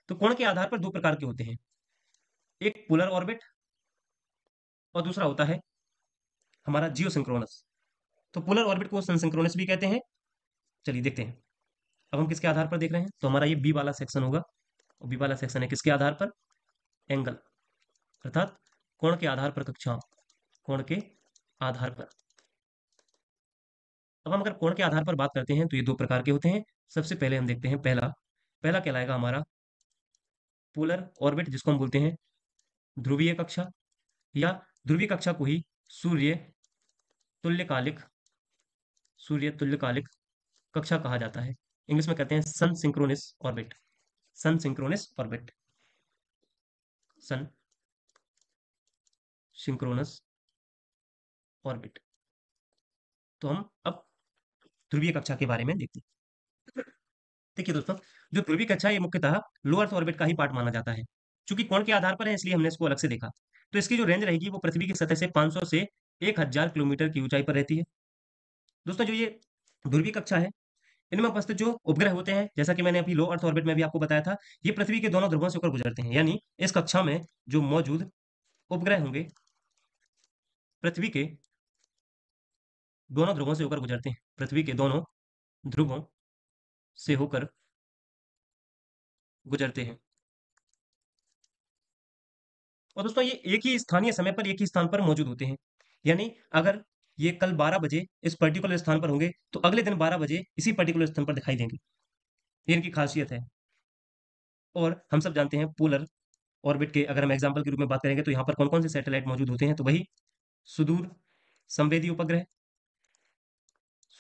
[SPEAKER 1] तो कोण के आधार पर दो प्रकार के होते हैं, एक पोलर ऑर्बिट और दूसरा होता है हमारा जियो सिंक्रोनस। तो पोलर ऑर्बिट को सन सिंक्रोनस भी कहते हैं। चलिए देखते हैं, अब हम किसके आधार पर देख रहे हैं, तो हमारा ये बी वाला सेक्शन होगा, और बी वाला सेक्शन है किसके आधार पर, एंगल, अर्थात कोण के आधार पर कक्षाओं, कोण के आधार पर। अब हम अगर कोण के आधार पर बात करते हैं, तो ये दो प्रकार के होते हैं। सबसे पहले हम देखते हैं पहला, पहला कहलाएगा हमारा पोलर ऑर्बिट, जिसको हम बोलते हैं ध्रुवीय कक्षा, या ध्रुवीय कक्षा को ही सूर्य तुल्यकालिक, सूर्य तुल्यकालिक कक्षा कहा जाता है। इंग्लिश में कहते हैं सन सिंक्रोनस ऑर्बिट, सन सिंक्रोनस ऑर्बिट, सन सिंक्रोनस ऑर्बिट। तो हम अब ध्रुवीय कक्षा के बारे में देखते हैं। देखिए दोस्तों, जो ध्रुवीय कक्षा है, ये मुख्यतः लो अर्थ ऑर्बिट का ही पार्ट माना जाता है। चूंकि कोण के आधार पर है, इसलिए हमने इसको अलग से देखा। तो इसकी जो रेंज रहेगी, वो पृथ्वी की सतह से 500 से 1000 किलोमीटर की ऊंचाई पर रहती है। दोस्तों, जो ये ध्रुवीय कक्षा है, इनमें उपस्थित जो उपग्रह होते हैं, जैसा कि मैंने अभी लो अर्थ ऑर्बिट में भी आपको बताया था, ये पृथ्वी के दोनों ध्रुवों से होकर गुजरते हैं। यानी इस कक्षा में जो मौजूद उपग्रह होंगे, पृथ्वी के दोनों ध्रुवों से होकर गुजरते हैं, पृथ्वी के दोनों ध्रुवों से होकर गुजरते हैं। और दोस्तों, ये एक ही स्थानीय समय पर एक ही स्थान पर मौजूद होते हैं। यानी अगर ये कल 12 बजे इस पर्टिकुलर स्थान पर होंगे, तो अगले दिन 12 बजे इसी पर्टिकुलर स्थान पर दिखाई देंगे। ये इनकी खासियत है। और हम सब जानते हैं पोलर ऑर्बिट के, अगर हम एग्जाम्पल के रूप में बात करेंगे, तो यहाँ पर कौन कौन से सैटेलाइट मौजूद होते हैं, तो वही सुदूर संवेदी उपग्रह,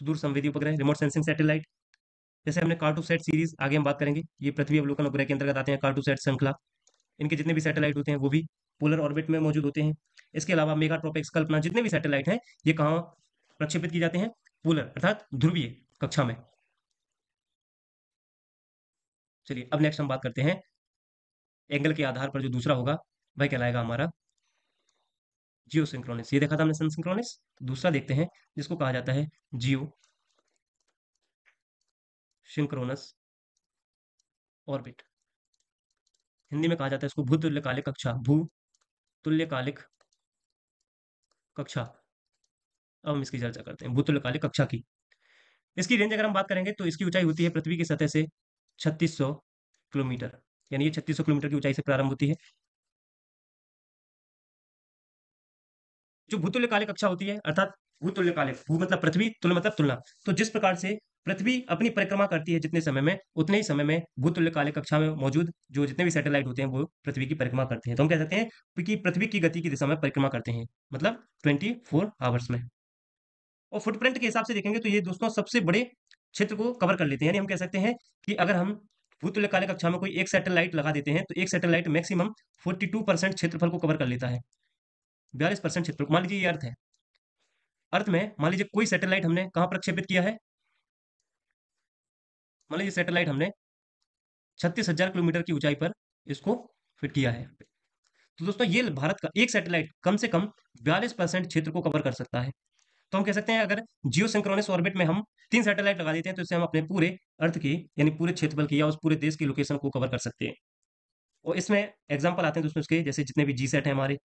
[SPEAKER 1] सुदूर संवेदी उपग्रह, रिमोट सेंसिंग सैटेलाइट। जैसे हमने कार्टोसैट सीरीज, आगे हम बात करेंगे, ये पृथ्वी अवलोकन उपग्रह के अंतर्गत आते हैं, कार्टोसैट श्रृंखला। इनके जितने भी सैटेलाइट होते हैं, वो भी पोलर ऑर्बिट में मौजूद होते हैं। इसके अलावा मेगाट्रोपिक्स, कल्पना, जितने भी सैटेलाइट हैं, ये कहाँ प्रक्षेपित की जाते हैं, पोलर अर्थात ध्रुवीय कक्षा में। चलिए अब नेक्स्ट हम बात करते हैं एंगल के आधार पर जो दूसरा होगा, वह कहलाएगा हमारा जियो सिंक्रोनस, ये देखा था हमने सन सिंक्रोनस। दूसरा देखते हैं जिसको कहा जाता है जियो सिंक्रोनस ऑर्बिट। हिंदी में कहा जाता है इसको भूतुल्यकालिक कक्षा, भूतुल्यकालिक कक्षा। अब हम इसकी चर्चा करते हैं भूतुल्यकालिक कक्षा की। इसकी रेंज अगर हम बात करेंगे तो इसकी ऊंचाई होती है पृथ्वी की सतह से 3600 किलोमीटर, यानी ये 3600 किलोमीटर की ऊंचाई से प्रारंभ होती है। जो भूतुल्यकालिक कक्षा होती है, अर्थात भूतुल्यकालिक, भू मतलब पृथ्वी, तुल्य मतलब तुलना। तो जिस प्रकार से पृथ्वी अपनी परिक्रमा करती है जितने समय में, उतने ही समय में भूतुल्यकालिक कक्षा में मौजूद जो जितने भी सैटेलाइट होते हैं वो पृथ्वी की परिक्रमा करते हैं। तो हम कह सकते हैं कि पृथ्वी की गति की दिशा में परिक्रमा करते हैं, मतलब 24 आवर्स में। और फुटप्रिंट के हिसाब से देखेंगे तो ये दोस्तों सबसे बड़े क्षेत्र को कवर कर लेते हैं। यानी हम कह सकते हैं कि अगर हम भूतुल्यकालिक कक्षा में कोई एक सैटेलाइट लगा देते हैं तो एक सैटेलाइट मैक्सिमम 42% क्षेत्रफल को कवर कर लेता है। 42% क्षेत्र, मान लीजिए ये अर्थ है। अर्थ में मान लीजिए कोई सैटेलाइट हमने कहाँ प्रक्षेपित किया है, मान लीजिए सैटेलाइट हमने 36,000 किलोमीटर की ऊंचाई पर इसको फिट किया है। तो दोस्तों ये भारत का एक सैटेलाइट कम से कम 42% क्षेत्र को कवर कर सकता है। तो हम कह सकते हैं अगर जियो सिंक्रोनस ऑर्बिट में हम 3 सैटेलाइट लगा देते हैं तो इससे हम अपने पूरे अर्थ की, यानी पूरे क्षेत्रफल की या उस पूरे देश की लोकेशन को कवर कर सकते हैं। और इसमें एग्जाम्पल आते हैं दोस्तों इसके, जैसे जितने भी जी सेट है हमारे,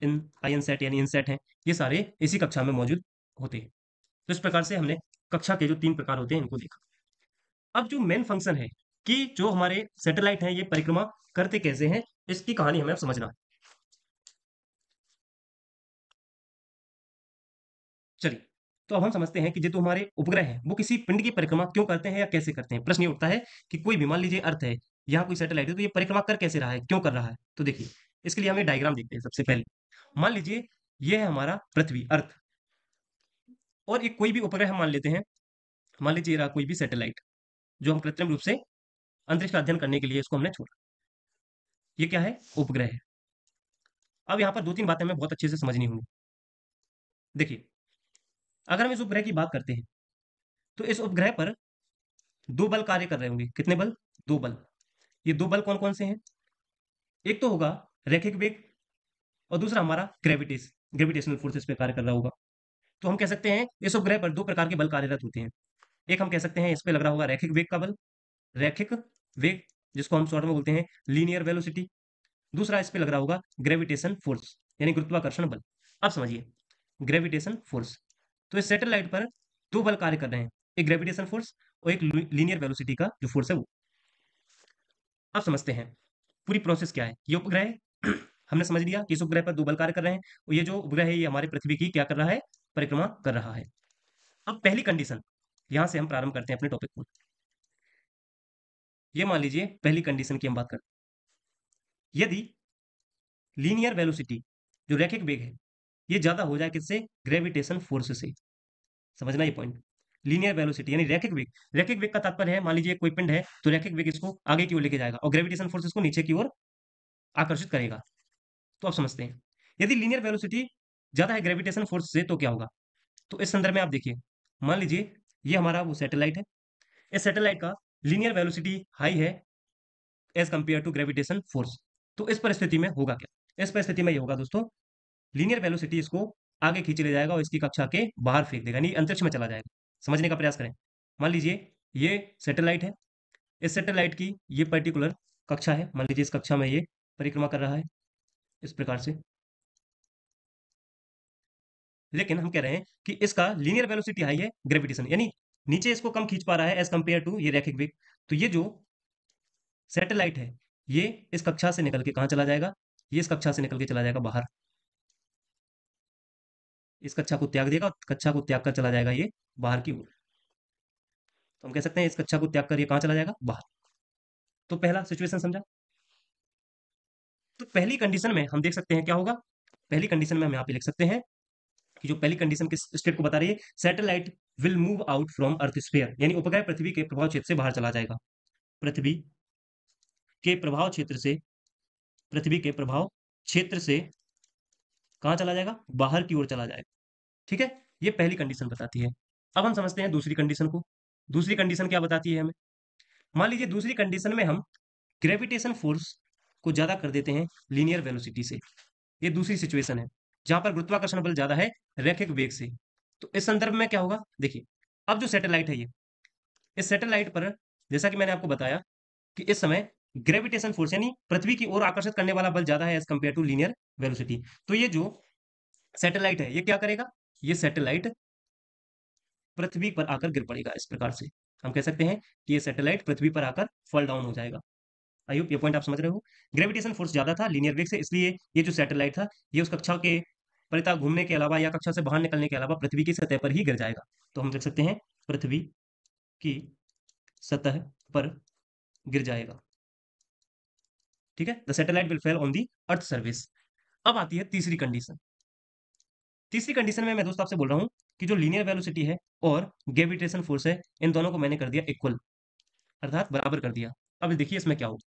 [SPEAKER 1] इन आई एन सेट यानी इन सेट हैं, ये सारे इसी कक्षा में मौजूद होते हैं। तो इस प्रकार से हमने कक्षा के जो 3 प्रकार होते हैं इनको देखा। अब जो मेन फंक्शन है कि जो हमारे सैटेलाइट हैं ये परिक्रमा करते कैसे हैं, इसकी कहानी हमें अब समझना है। चलिए, तो अब हम समझते हैं कि जो हमारे उपग्रह हैं वो किसी पिंड की परिक्रमा क्यों करते हैं या कैसे करते हैं। प्रश्न ये उठता है कि कोई भी मान लीजिए अर्थ है, यहाँ कोई सैटेलाइट है, तो ये परिक्रमा कर कैसे रहा है, क्यों कर रहा है। तो देखिए, इसके लिए हमें डायग्राम देखते हैं। सबसे पहले मान लीजिए ये है हमारा पृथ्वी, अर्थ, और एक कोई भी उपग्रह हम मान लेते हैं। मान लीजिए ये रहा कोई भी सैटेलाइट जो हम कृत्रिम रूप से अंतरिक्ष का अध्ययन करने के लिए इसको हमने छोड़ा। ये क्या है, उपग्रह है। अब यहाँ पर दो तीन बातें हमें बहुत अच्छे से समझनी होंगी। देखिए, अगर हम इस उपग्रह की बात करते हैं तो इस उपग्रह पर दो बल कार्य कर रहे होंगे। कितने बल, दो बल। ये दो बल कौन कौन से हैं, एक तो होगा रैखिक वेग और दूसरा हमारा ग्रेविटेशनल फोर्सेस पे कार्य कर रहा होगा। तो हम कह सकते हैं इस उपग्रह पर दो प्रकार के बल कार्यरत होते हैं। एक हम कह सकते हैं इस पे लग रहा होगा रैखिक वेग का बल, रैखिक वेग, जिसको हम शॉर्ट में बोलते हैं लीनियर वेलोसिटी। दूसरा इस पे लग रहा होगा ग्रेविटेशन फोर्स, यानी गुरुत्वाकर्षण बल। अब समझिए, ग्रेविटेशन फोर्स, तो इस सैटेलाइट पर दो बल कार्य कर रहे हैं, एक ग्रेविटेशन फोर्स और एक लीनियर वेलोसिटी का जो फोर्स है वो। अब समझते हैं पूरी प्रोसेस क्या है। ये उपग्रह हमने समझ लिया कि इस उपग्रह पर दो बल कार्य कर रहे हैं और ये जो उपग्रह है ये हमारे पृथ्वी की क्या कर रहा है, परिक्रमा कर रहा है। अब पहली कंडीशन, यहां से हम प्रारंभ करते हैं अपने टॉपिक को। ये मान लीजिए पहली कंडीशन की हम बात करते हैं, यदि लीनियर वेलोसिटी जो रैखिक वेग है ये ज्यादा हो जाए किससे, ग्रेविटेशन फोर्स से। समझना ये पॉइंट, लीनियर वेलोसिटी यानी रैखिक वेग। रैखिक वेग का तात्पर्य है मान लीजिए कोई पिंड है तो रैखिक वेग इसको आगे की ओर लेके जाएगा और ग्रेविटेशन फोर्स इसको नीचे की ओर आकर्षित करेगा। तो आप समझते हैं यदि लीनियर वेलोसिटी ज्यादा है ग्रेविटेशन फोर्स से तो क्या होगा। तो इस संदर्भ में आप देखिए, मान लीजिए ये हमारा वो सैटेलाइट है, इस सैटेलाइट का लीनियर वेलोसिटी हाई है as compare to gravitation force. तो इस परिस्थिति में होगा क्या, इस परिस्थिति में ये होगा दोस्तों, लीनियर वेलोसिटी इसको आगे खींच ले जाएगा और इसकी कक्षा के बाहर फेंक देगा, यानी अंतरिक्ष में चला जाएगा। समझने का प्रयास करें। मान लीजिए ये सैटेलाइट है, इस सैटेलाइट की ये पर्टिकुलर कक्षा है, मान लीजिए इस कक्षा में ये परिक्रमा कर रहा है इस प्रकार से। लेकिन हम कह रहे हैं कि इसका लीनियर वेलोसिटी हाई है, ग्रेविटेशन यानी नीचे इसको कम खींच पा रहा है एज कंपेयर टू ये रैखिक वेग। तो ये जो सैटेलाइट है ये इस कक्षा से निकल के कहाँ चला जाएगा, ये इस कक्षा से निकल के चला जाएगा बाहर, इस कक्षा को त्याग देगा और कक्षा को त्याग कर चला जाएगा ये बाहर की ओर। तो हम कह सकते हैं इस कक्षा को त्याग कर ये कहाँ चला जाएगा, बाहर। तो पहला सिचुएशन समझा। तो पहली कंडीशन में हम देख सकते हैं क्या होगा, पहली कंडीशन में हम यहाँ पे लिख सकते हैं कि जो पहली कंडीशन किस स्टेट को बता रही है, satellite will move out from earth sphere, यानी उपग्रह पृथ्वी के प्रभाव क्षेत्र से बाहर चला जाएगा। पृथ्वी के प्रभाव क्षेत्र से, पृथ्वी के प्रभाव क्षेत्र से कहाँ चला जाएगा, बाहर की ओर चला जाएगा। ठीक है, ये पहली कंडीशन बताती है। अब हम समझते हैं दूसरी कंडीशन को। दूसरी कंडीशन क्या बताती है हमें, मान लीजिए दूसरी कंडीशन में हम ग्रेविटेशन फोर्स को ज्यादा कर देते हैं लीनियर वेलोसिटी से। ये दूसरी सिचुएशन है। जहां पर गुरुत्वाकर्षण बल ज्यादा है रैखिक वेग से। तो इस संदर्भ में क्या होगा, देखिए, अब जो सैटेलाइट है ये, इस सैटेलाइट पर, जैसा कि मैंने आपको बताया कि इस समय ग्रेविटेशन फोर्स यानी पृथ्वी की ओर आकर्षित करने वाला बल ज्यादा है as compare to linear velocity. तो ये जो सैटेलाइट है ये क्या करेगा, ये सैटेलाइट पृथ्वी पर आकर गिर पड़ेगा। इस प्रकार से हम कह सकते हैं कि ये सैटेलाइट पृथ्वी पर आकर फॉल डाउन हो जाएगा। आई होप ये पॉइंट आप समझ रहे हो। ग्रेविटेशन फोर्स ज्यादा था लीनियर वेग से, इसलिए ये जो सैटेलाइट था ये उस कक्षा के परितः घूमने के अलावा या कक्षा से बाहर निकलने के अलावा पृथ्वी की सतह पर ही गिर जाएगा। तो हम लिख सकते हैं पृथ्वी की सतह पर गिर जाएगा। ठीक है, the satellite will fell on the earth service. अब आती है तीसरी कंडीशन। तीसरी कंडीशन में मैं दोस्त आपसे बोल रहा हूं कि जो लीनियर वेलोसिटी है और ग्रेविटेशन फोर्स है इन दोनों को मैंने कर दिया इक्वल, अर्थात बराबर कर दिया। अब देखिए इसमें क्या होगा।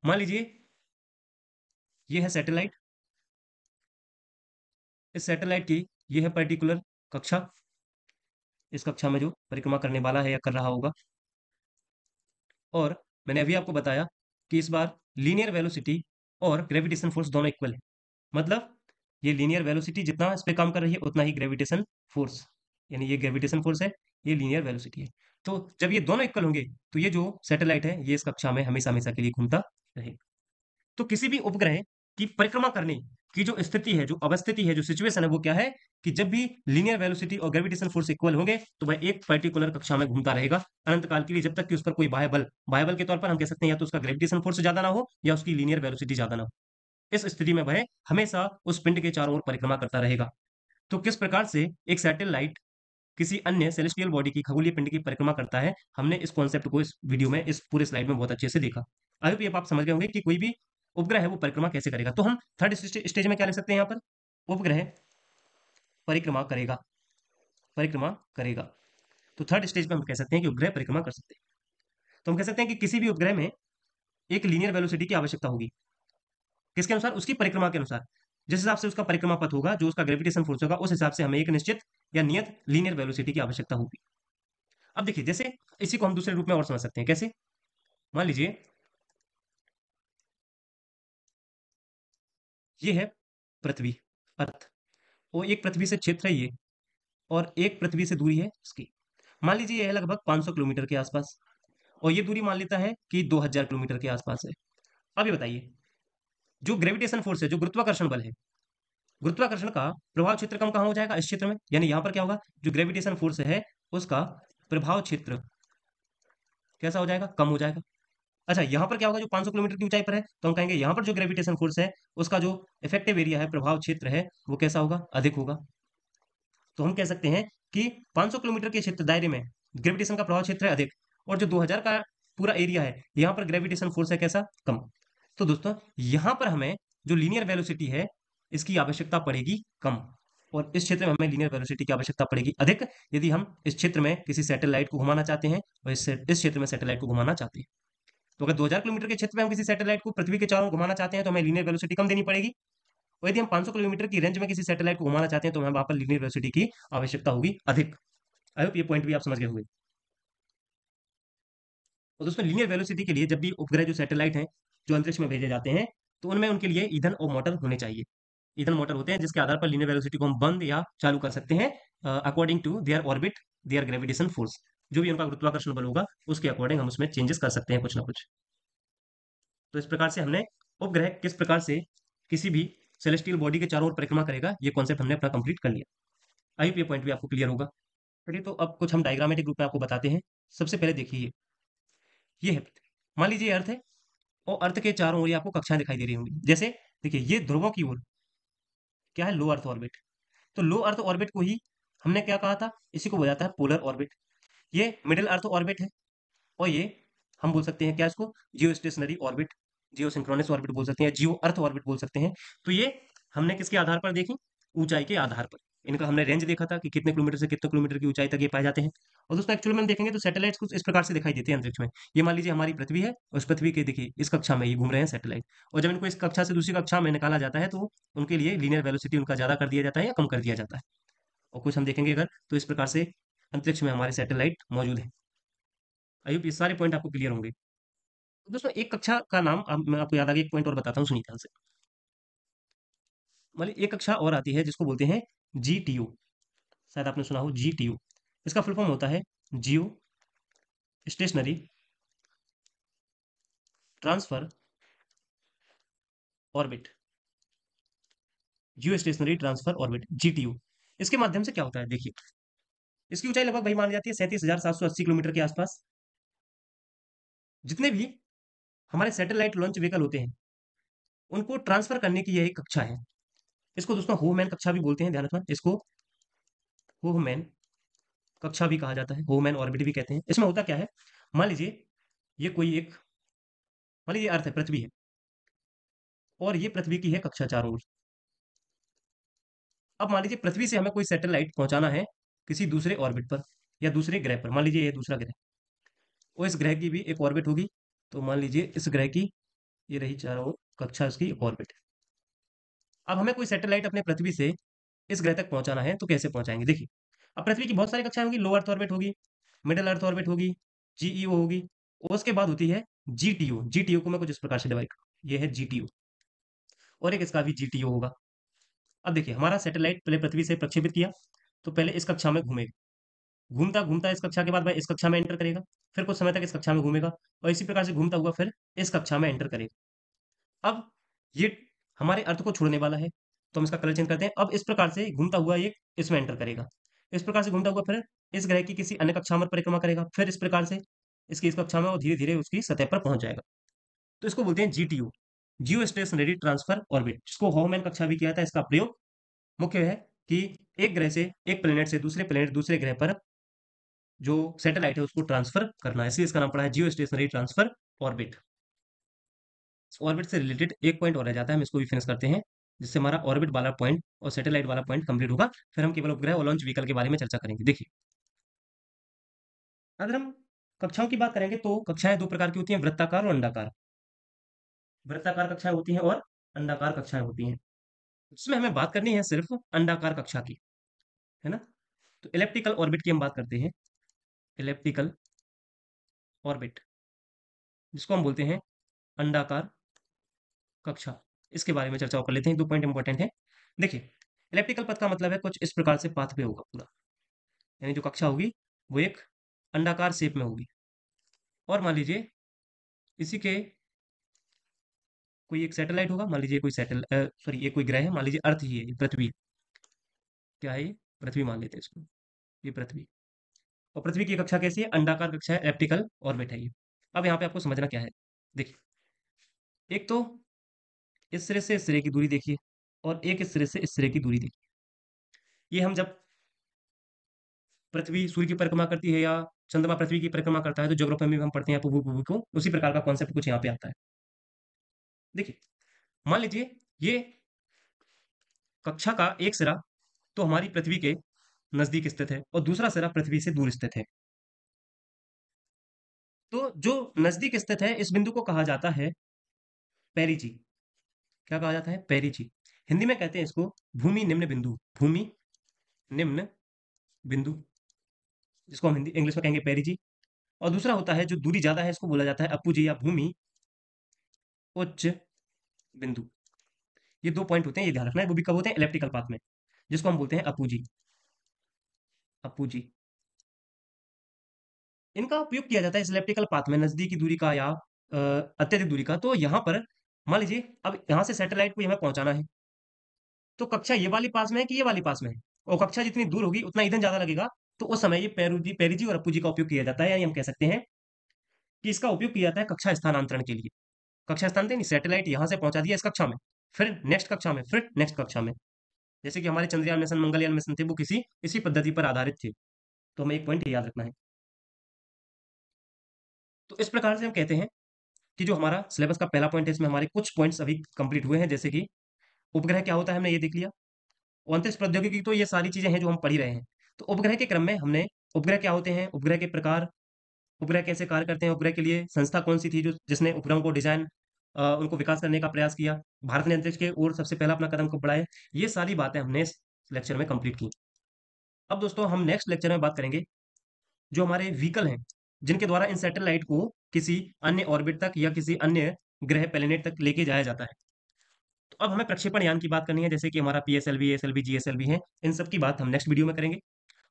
[SPEAKER 1] मान लीजिए ये है सैटेलाइट, इस सैटेलाइट की ये है पर्टिकुलर कक्षा, इस कक्षा में जो परिक्रमा करने वाला है या कर रहा होगा। और मैंने अभी आपको बताया कि इस बार लीनियर वेलोसिटी और ग्रेविटेशन फोर्स दोनों इक्वल है। मतलब ये लीनियर वेलोसिटी जितना इस पे काम कर रही है उतना ही ग्रेविटेशन फोर्स, यानी ये ग्रेविटेशन फोर्स है, ये लीनियर वेलोसिटी है। तो जब ये दोनों इक्वल होंगे तो ये जो सैटेलाइट है ये इस कक्षा में हमेशा हमेशा के लिए घूमता रहेगा। तो किसी भी उपग्रह की परिक्रमा करने की जो स्थिति है, जो अवस्थिति है, जो सिचुएशन है, वो क्या है कि जब भी लीनियर वेलोसिटी और ग्रेविटेशन फोर्स इक्वल होंगे तो वह एक पर्टिकुलर कक्षा में घूमता रहेगा अनंत काल के लिए, जब तक कि उस पर कोई बाह्य बल के तौर पर हम कह सकते हैं या तो उसका ग्रेविटेशन फोर्स ज्यादा ना हो या उसकी लीनियर वेलोसिटी ज्यादा ना हो। इस स्थिति में वह हमेशा उस पिंड के चारों ओर परिक्रमा करता रहेगा। तो किस प्रकार से एक सैटेलाइट किसी अन्य सेलेस्टियल बॉडी की, खगोलीय पिंड की परिक्रमा करता है, हमने इस कॉन्सेप्ट को इस वीडियो में, इस पूरे स्लाइड में बहुत अच्छे से देखा। आई होप ये आप समझ गए होंगे कि कोई भी उपग्रह है वो परिक्रमा कैसे करेगा। तो हम थर्ड स्टेज में क्या लिख सकते हैं, यहाँ पर उपग्रह परिक्रमा करेगा, परिक्रमा करेगा। तो थर्ड स्टेज पे हम कह सकते हैं कि उपग्रह परिक्रमा कर सकते हैं। तो हम कह सकते हैं कि किसी भी उपग्रह में एक लीनियर वेलोसिटी की आवश्यकता होगी। किसके अनुसार, उसकी परिक्रमा के अनुसार। जिस हिसाब से उसका परिक्रमा पथ होगा, जो उसका ग्रेविटेशन फोर्स होगा, उस हिसाब से हमें एक निश्चित या नियत लीनियर वेलोसिटी की आवश्यकता होगी। अब देखिए, जैसे इसी को हम दूसरे रूप में और समझ सकते हैं। कैसे, मान लीजिए ये है पृथ्वी, अर्थ, वो एक पृथ्वी से क्षेत्र है ये, और एक पृथ्वी से दूरी है इसकी। मान लीजिए यह है लगभग 500 किलोमीटर के आसपास, और ये दूरी मान लेता है कि 2000 किलोमीटर के आसपास है। अब ये बताइए, जो ग्रेविटेशन फोर्स है, जो गुरुत्वाकर्षण बल है, गुरुत्वाकर्षण का प्रभाव क्षेत्र कम कहाँ हो जाएगा, इस क्षेत्र में। यानी यहाँ पर क्या होगा, जो ग्रेविटेशन फोर्स है उसका प्रभाव क्षेत्र कैसा हो जाएगा, कम हो जाएगा। अच्छा, यहाँ पर क्या होगा, जो 500 किलोमीटर की ऊंचाई पर है, तो हम कहेंगे यहाँ पर जो ग्रेविटेशन फोर्स है उसका जो इफेक्टिव एरिया है, प्रभाव क्षेत्र है, वो कैसा होगा, अधिक होगा। तो हम कह सकते हैं कि 500 किलोमीटर के क्षेत्र दायरे में ग्रेविटेशन का प्रभाव क्षेत्र है अधिक, और जो 2000 का पूरा एरिया है यहाँ पर ग्रेविटेशन फोर्स है कैसा, कम। तो दोस्तों यहाँ पर हमें जो लीनियर वेलोसिटी है इसकी आवश्यकता पड़ेगी कम, और इस क्षेत्र में हमें लीनियर वेलोसिटी की आवश्यकता पड़ेगी अधिक, यदि हम इस क्षेत्र में किसी सैटेलाइट को घुमाना चाहते हैं और इस क्षेत्र में सैटेलाइट को घुमाना चाहते हैं। तो अगर 2000 किलोमीटर के क्षेत्र में हम किसी सैटेलाइट को पृथ्वी के चारों ओर घुमाना चाहते हैं तो हमें लीनियर वेलोसिटी कम देनी पड़ेगी, और यदि हम 500 किलोमीटर की रेंज में किसी सैटेलाइट को घुमाना चाहते हैं तो हमें वहां पर लीनियर वेलोसिटी की आवश्यकता होगी अधिक। आई होप ये पॉइंट भी आप समझ गए होंगे। और दोस्तों लीनियर वेलोसिटी के लिए जब भी उपग्रह, जो सैटेलाइट हैं, जो अंतरिक्ष में भेजे जाते हैं, तो उनमें उनके लिए ईंधन और मोटर होने चाहिए। ईंधन मोटर होते हैं जिसके आधार पर लीनियर वेलोसिटी को हम बंद या चालू कर सकते हैं according to their orbit, their gravitation force. जो भी उनका गुरुत्वाकर्षण बल होगा उसके अकॉर्डिंग हम उसमें चेंजेस कर सकते हैं कुछ ना कुछ। तो इस प्रकार से हमने उपग्रह किस प्रकार से किसी भी सेलेस्टियल बॉडी के चारों ओर परिक्रमा करेगा, ये कॉन्सेप्ट हमने अपना कंप्लीट कर लिया। आई होप ये पॉइंट भी आपको क्लियर होगा। चलिए, तो अब कुछ हम डायग्रामेटिक रूप में आपको बताते हैं। सबसे पहले देखिए ये है पृथ्वी। मान लीजिए ये अर्थ है, और अर्थ के चारों ओर ये आपको कक्षाएं दिखाई दे रही होंगी। जैसे देखिए, ये ध्रुवों की ओर क्या है, लो अर्थ ऑर्बिट। तो लो अर्थ ऑर्बिट को ही हमने क्या कहा था, इसी को बोला जाता है पोलर ऑर्बिट। ये मिडिल अर्थ ऑर्बिट है, और ये हम बोल सकते हैं क्या इसको, जियो स्टेशनरी ऑर्बिट, जियो सिंक्रोनस ऑर्बिट बोल सकते हैं, जियो अर्थ ऑर्बिट बोल सकते हैं। तो ये हमने किसके आधार पर देखी, ऊंचाई के आधार पर। इनका हमने रेंज देखा था कि कितने किलोमीटर से कितने किलोमीटर की ऊंचाई तक ये पाए जाते हैं। और दोस्तों एक्चुअली में हम देखेंगे तो सैटेलाइट्स कुछ इस प्रकार से दिखाई देते हैं अंतरिक्ष में। ये मान लीजिए हमारी पृथ्वी है, और उस पृथ्वी के देखिए इस कक्षा में ये घूम रहे हैं सैटेलाइट, और जब इनको इस कक्षा से दूसरी कक्षा में निकाला जाता है तो उनके लिए लीनियर वेलोसिटी उनका ज्यादा कर दिया जाता है या कम कर दिया जाता है। और कुछ हम देखेंगे अगर, तो इस प्रकार से अंतरिक्ष में हमारे सैटेलाइट मौजूद है। आई होप ये सारे पॉइंट आपको क्लियर होंगे। दोस्तों एक कक्षा का नाम, अब मैं आपको याद आ गया, एक पॉइंट और बताता हूँ, सुनिए ध्यान से। मतलब एक कक्षा और आती है जिसको बोलते हैं GTO। शायद आपने सुना हो GTO। इसका फुल फॉर्म होता है जियो स्टेशनरी ट्रांसफर ऑर्बिट। जियो स्टेशनरी ट्रांसफर ऑर्बिट, GTO। इसके माध्यम से क्या होता है देखिए, इसकी ऊंचाई लगभग वही मानी जाती है 37,780 किलोमीटर के आसपास। जितने भी हमारे सैटेलाइट लॉन्च व्हीकल होते हैं उनको ट्रांसफर करने की यह एक कक्षा है। इसको दोस्तों होमैन कक्षा भी बोलते हैं, ध्यान रखना इसको होमैन कक्षा भी कहा जाता है, होमैन ऑर्बिट भी कहते हैं। इसमें होता क्या है, मान लीजिए ये कोई एक, मान लीजिए अर्थ है, पृथ्वी है, और ये पृथ्वी की है कक्षा चारों ओर। अब मान लीजिए पृथ्वी से हमें कोई सैटेलाइट पहुंचाना है किसी दूसरे ऑर्बिट पर या दूसरे ग्रह पर। मान लीजिए ये दूसरा ग्रह, और इस ग्रह की भी एक ऑर्बिट होगी। तो मान लीजिए इस ग्रह की ये रही चारों ओर कक्षा, इसकी ऑर्बिट। अब हमें कोई सैटेलाइट अपने पृथ्वी से इस ग्रह तक पहुंचाना है, तो कैसे पहुंचाएंगे देखिए। अब पृथ्वी की बहुत सारी कक्षाएं होंगी, लो अर्थ ऑर्बिट होगी, मिडिल अर्थ ऑर्बिट होगी, GEO होगी, और उसके बाद होती है GTO। GTO को मैं कुछ इस प्रकार से डिवाइड करूँ, ये है GTO, और एक इसका भी GTO होगा। अब देखिए हमारा सैटेलाइट पहले पृथ्वी से प्रक्षेपित किया, तो पहले इस कक्षा में घूमेगा, घूमता घूमता इस कक्षा के बाद वह इस कक्षा में एंटर करेगा, फिर कुछ समय तक इस कक्षा में घूमेगा, और इसी प्रकार से घूमता हुआ फिर इस कक्षा में एंटर करेगा। अब ये हमारे अर्थ को छोड़ने वाला है, तो हम इसका कलर चेंज करते हैं। अब इस प्रकार से घूमता हुआ ये इसमें एंटर करेगा, इस प्रकार से घूमता हुआ फिर इस ग्रह की किसी अन्य कक्षा में परिक्रमा करेगा, फिर इस प्रकार से इसकी इस कक्षा में और धीरे धीरे उसकी सतह पर पहुंच जाएगा। तो इसको बोलते हैं GTO, जियो स्टेशनरी ट्रांसफर ऑर्बिट, जिसको होमैन कक्षा भी किया था। इसका प्रयोग मुख्य है कि एक ग्रह से, एक प्लेनेट से दूसरे प्लेनेट, दूसरे ग्रह पर जो सैटेलाइट है उसको ट्रांसफर करना है, इसलिए इसका नाम पड़ा है जियो स्टेशनरी ट्रांसफर ऑर्बिट। ऑर्बिट से रिलेटेड एक पॉइंट और रह जाता है, हम इसको भी फिनिश करते हैं, जिससे हमारा ऑर्बिट वाला पॉइंट और सैटेलाइट वाला पॉइंट कंप्लीट होगा। फिर हम केवल उपग्रह और लॉन्च व्हीकल के बारे में चर्चा करेंगे। देखिए, अगर हम कक्षाओं की बात करेंगे तो कक्षाएं दो प्रकार की होती हैं, वृत्ताकार और अंडाकार। वृत्ताकार कक्षाएं होती हैं और अंडाकार कक्षाएं होती हैं। इसमें हमें बात करनी है सिर्फ अंडाकार कक्षा की, है ना। तो इलेप्टिकल ऑर्बिट की हम बात करते हैं, इलेप्टिकल ऑर्बिट, जिसको हम बोलते हैं अंडाकार कक्षा। इसके बारे में चर्चा कर लेते हैं, दो पॉइंट इंपॉर्टेंट है। देखिए, इलेप्टिकल पथ का मतलब है कुछ इस प्रकार से पाथवे होगा पूरा, यानी जो कक्षा होगी वो एक अंडाकार शेप में होगी। और मान लीजिए इसी के कोई एक सैटेलाइट होगा, मान लीजिए कोई सॉरी ये कोई ग्रह है, मान लीजिए अर्थ ही है, ये पृथ्वी क्या है, ये पृथ्वी मान लेते हैं इसको, ये पृथ्वी। और पृथ्वी की कक्षा कैसी है, अंडाकार कक्षा है, इलेप्टिकल ऑर्बिट है ये। अब यहाँ पे आपको समझना क्या है, देखिए, एक तो इस सिरे से इस सिरे की दूरी देखिए, और एक इस सिरे से इस सिरे की दूरी देखिए। ये हम जब पृथ्वी सूर्य की परिक्रमा करती है या चंद्रमा पृथ्वी की परिक्रमा करता है, तो ज्योग्राफी में भी हम पढ़ते हैं पुबु पुबु को, उसी प्रकार का कॉन्सेप्ट कुछ यहाँ पे आता है। देखिए, मान लीजिए ये कक्षा का एक सिरा तो हमारी पृथ्वी के नजदीक स्थित है, और दूसरा सिरा पृथ्वी से दूर स्थित है। तो जो नजदीक स्थित है इस बिंदु को कहा जाता है पेरिजी। क्या कहा जाता है, पेरिजी। हिंदी में कहते हैं इसको भूमि निम्न बिंदु, भूमि निम्न बिंदु, जिसको हम हिंदी इंग्लिश में कहेंगे पेरिजी। और दूसरा होता है जो दूरी ज्यादा है, इसको बोला जाता है अपुजी या भूमि उच्च बिंदु। ये दो पॉइंट होते हैं, ये ध्यान रखना है। वो भी कब होते हैं, इलेप्टिकल पाथ में, जिसको हम बोलते हैं अपूजी, अपूजी। इनका उपयोग किया जाता है इस इलेप्टिकल पाथ में नजदीकी दूरी का या अत्यधिक दूरी का। तो यहाँ पर मान लीजिए अब यहाँ से सैटेलाइट को हमें पहुंचाना है, तो कक्षा ये वाली पास में है कि ये वाली पास में है, और कक्षा जितनी दूर होगी उतना ईंधन ज्यादा लगेगा। तो उस समय ये पेरुजी पेरिजी और अपूजी का उपयोग किया जाता है, यानी हम कह सकते हैं कि इसका उपयोग किया जाता है कक्षा स्थानांतरण के लिए। कक्षा स्थानांतरण नहीं, सैटेलाइट यहाँ से पहुंचा दिया इस कक्षा में, फिर नेक्स्ट कक्षा में, फिर नेक्स्ट कक्षा में। जैसे कि हमारे चंद्रयान मिशन, मंगलयान मिशन थे, वो किसी इसी पद्धति पर आधारित थे। तो हमें एक पॉइंट याद रखना है। तो इस प्रकार से हम कहते हैं कि जो हमारा सिलेबस का पहला पॉइंट है, इसमें हमारे कुछ पॉइंट्स अभी कंप्लीट हुए हैं, जैसे कि उपग्रह क्या होता है हमने ये देख लिया, और अंतरिक्ष प्रौद्योगिकी, तो ये सारी चीजें हैं जो हम पढ़ ही रहे हैं। तो उपग्रह के क्रम में हमने उपग्रह क्या होते हैं, उपग्रह के प्रकार, उपग्रह कैसे कार्य करते हैं, उपग्रह के लिए संस्था कौन सी थी जो जिसने उपग्रहों को डिजाइन, उनको विकास करने का प्रयास किया, भारत ने अंतरिक्ष के ओर सबसे पहला अपना कदम कब बढ़ाया, ये सारी बातें हमने इस लेक्चर में कंप्लीट की। अब दोस्तों हम नेक्स्ट लेक्चर में बात करेंगे जो हमारे व्हीकल हैं जिनके द्वारा इन सैटेलाइट को किसी अन्य ऑर्बिट तक या किसी अन्य ग्रह प्लेनेट तक लेके जाया जाता है। तो अब हमें प्रक्षेपण यान की बात करनी है, जैसे कि हमारा पीएसएलवी, एएसएलवी, जीएसएलवी है। इन सब की बात हम नेक्स्ट वीडियो में करेंगे।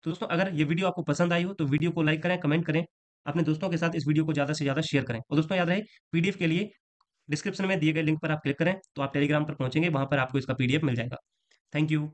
[SPEAKER 1] तो दोस्तों, अगर ये वीडियो आपको पसंद आई हो तो वीडियो को लाइक करें, कमेंट करें, अपने दोस्तों के साथ इस वीडियो को ज़्यादा से ज़्यादा शेयर करें। और दोस्तों याद रहे, पीडीएफ के लिए डिस्क्रिप्शन में दिए गए लिंक पर आप क्लिक करें तो आप टेलीग्राम पर पहुंचेंगे, वहां पर आपको इसका पीडीएफ मिल जाएगा। Thank you.